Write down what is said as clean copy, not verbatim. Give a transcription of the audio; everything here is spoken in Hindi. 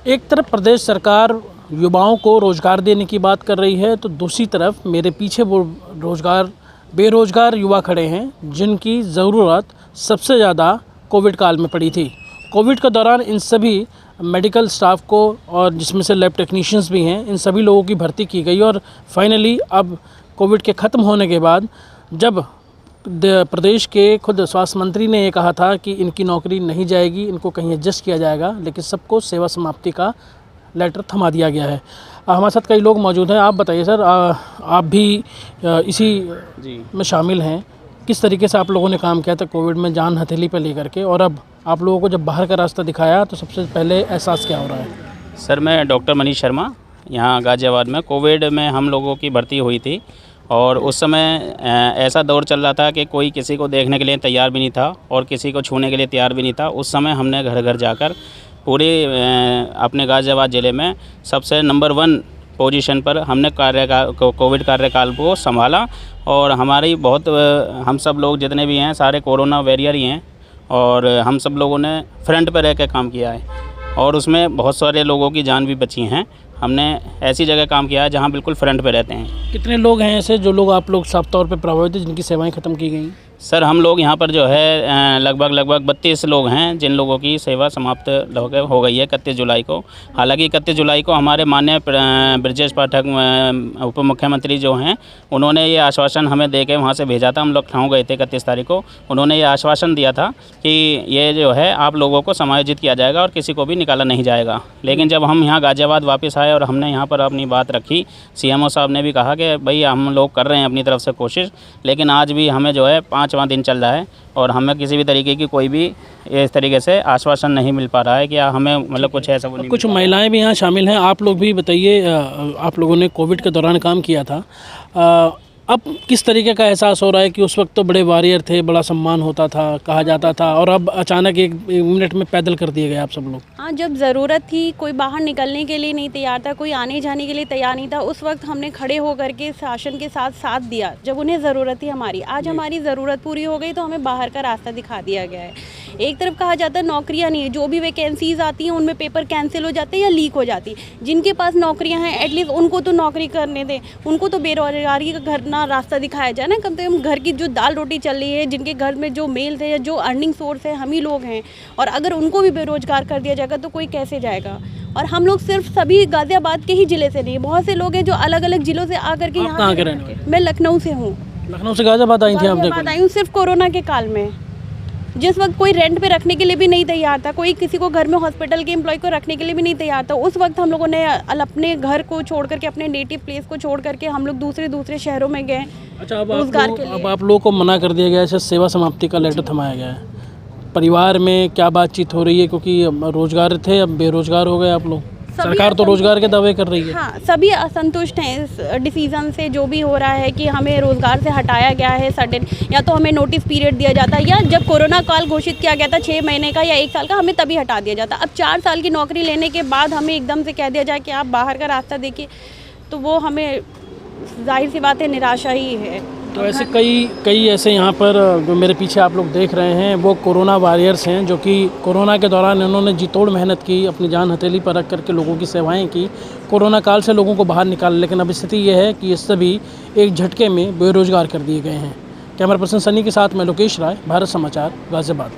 एक तरफ प्रदेश सरकार युवाओं को रोज़गार देने की बात कर रही है, तो दूसरी तरफ मेरे पीछे वो बेरोज़गार युवा खड़े हैं जिनकी ज़रूरत सबसे ज़्यादा कोविड काल में पड़ी थी। कोविड के दौरान इन सभी मेडिकल स्टाफ को, और जिसमें से लैब टेक्नीशियंस भी हैं, इन सभी लोगों की भर्ती की गई और फाइनली अब कोविड के ख़त्म होने के बाद जब प्रदेश के खुद स्वास्थ्य मंत्री ने ये कहा था कि इनकी नौकरी नहीं जाएगी, इनको कहीं एडजस्ट किया जाएगा, लेकिन सबको सेवा समाप्ति का लेटर थमा दिया गया है। हमारे साथ कई लोग मौजूद हैं। आप बताइए सर, आप भी इसी में शामिल हैं। किस तरीके से आप लोगों ने काम किया था कोविड में जान हथेली पर लेकर के, और अब आप लोगों को जब बाहर का रास्ता दिखाया तो सबसे पहले एहसास क्या हो रहा है? सर, मैं डॉक्टर मनीष शर्मा, यहाँ गाज़ियाबाद में कोविड में हम लोगों की भर्ती हुई थी और उस समय ऐसा दौर चल रहा था कि कोई किसी को देखने के लिए तैयार भी नहीं था और किसी को छूने के लिए तैयार भी नहीं था। उस समय हमने घर घर जाकर पूरे अपने गाज़ियाबाद ज़िले में सबसे नंबर 1 पोजीशन पर हमने कोविड कार्यकाल को संभाला और हमारी बहुत हम सब लोग जितने भी हैं सारे कोरोना वॉरियर ही हैं और हम सब लोगों ने फ्रंट पर रह के काम किया है और उसमें बहुत सारे लोगों की जान भी बची हैं। हमने ऐसी जगह काम किया है जहां बिल्कुल फ्रंट पे रहते हैं। कितने लोग हैं ऐसे जो लोग आप लोग साफ तौर पे प्रभावित हैं, जिनकी सेवाएं ख़त्म की गई? सर, हम लोग यहाँ पर जो है लगभग 32 लोग हैं जिन लोगों की सेवा समाप्त हो गई है 31 जुलाई को। हालांकि 31 जुलाई को हमारे माननीय ब्रजेश पाठक उप मुख्यमंत्री जो हैं, उन्होंने ये आश्वासन हमें दे के वहाँ से भेजा था। हम लखनऊ गए थे 31 तारीख को। उन्होंने ये आश्वासन दिया था कि ये जो है आप लोगों को समायोजित किया जाएगा और किसी को भी निकाला नहीं जाएगा। लेकिन जब हम यहाँ गाज़ियाबाद वापस आए और हमने यहाँ पर अपनी बात रखी, CMO साहब ने भी कहा कि भाई हम लोग कर रहे हैं अपनी तरफ से कोशिश, लेकिन आज भी हमें जो है 5वां दिन चल रहा है और हमें किसी भी तरीके की कोई भी इस तरीके से आश्वासन नहीं मिल पा रहा है कि हमें मतलब कुछ ऐसा वो नहीं। कुछ महिलाएं भी यहाँ शामिल हैं, आप लोग भी बताइए। आप लोगों ने कोविड के दौरान काम किया था, अब किस तरीके का एहसास हो रहा है कि उस वक्त तो बड़े वॉरियर थे, बड़ा सम्मान होता था, कहा जाता था, और अब अचानक एक मिनट में पैदल कर दिए गए आप सब लोग? हाँ, जब ज़रूरत थी, कोई बाहर निकलने के लिए नहीं तैयार था, कोई आने जाने के लिए तैयार नहीं था, उस वक्त हमने खड़े होकर के शासन के साथ दिया जब उन्हें ज़रूरत थी हमारी। आज हमारी ज़रूरत पूरी हो गई तो हमें बाहर का रास्ता दिखा दिया गया है। एक तरफ कहा जाता है नौकरियां नहीं है, जो भी वैकेंसीज आती हैं उनमें पेपर कैंसिल हो जाते हैं या लीक हो जाती। जिनके पास नौकरियां हैं एटलीस्ट उनको तो नौकरी करने दें, उनको तो बेरोजगारी का घर ना रास्ता दिखाया जाए ना। कम से कम घर की जो दाल रोटी चल रही है, जिनके घर में जो मेल थे या जो अर्निंग सोर्स है, हम ही लोग हैं, और अगर उनको भी बेरोजगार कर दिया जाएगा तो कोई कैसे जाएगा। और हम लोग सिर्फ सभी गाज़ियाबाद के ही ज़िले से नहीं, बहुत से लोग हैं जो अलग अलग ज़िलों से आकर के यहाँ। कहाँ के रहने वाले? मैं लखनऊ से हूँ। लखनऊ से गाज़ियाबाद आई थी आप? गाज़ियाबाद आई हूँ सिर्फ कोरोना के काल में, जिस वक्त कोई रेंट पे रखने के लिए भी नहीं तैयार था, कोई किसी को घर में हॉस्पिटल के एम्प्लॉय को रखने के लिए भी नहीं तैयार था। उस वक्त हम लोगों ने अपने घर को छोड़ करके, अपने नेटिव प्लेस को छोड़ करके हम लोग दूसरे शहरों में गए। अच्छा, अब आप लोगों को मना कर दिया गया है, सेवा समाप्ति का लेटर थमाया गया है। परिवार में क्या बातचीत हो रही है, क्योंकि रोजगार थे अब बेरोजगार हो गए आप लोग? सरकार तो रोजगार के दावे कर रही है। हाँ, सभी असंतुष्ट हैं इस डिसीज़न से जो भी हो रहा है कि हमें रोज़गार से हटाया गया है सडन, या तो हमें नोटिस पीरियड दिया जाता है, या जब कोरोना काल घोषित किया गया था 6 महीने का या 1 साल का, हमें तभी हटा दिया जाता। अब 4 साल की नौकरी लेने के बाद हमें एकदम से कह दिया जाए कि आप बाहर का रास्ता देखिए, तो वो हमें जाहिर सी बात है निराशा ही है। तो ऐसे कई ऐसे यहाँ पर जो मेरे पीछे आप लोग देख रहे हैं वो कोरोना वॉरियर्स हैं, जो कि कोरोना के दौरान इन्होंने जी तोड़ मेहनत की, अपनी जान हथेली पर रख करके लोगों की सेवाएं की, कोरोना काल से लोगों को बाहर निकाला। लेकिन अब स्थिति ये है कि ये सभी एक झटके में बेरोजगार कर दिए गए हैं। कैमरा पर्सन सनी के साथ मैं लोकेश राय, भारत समाचार, गाज़ियाबाद।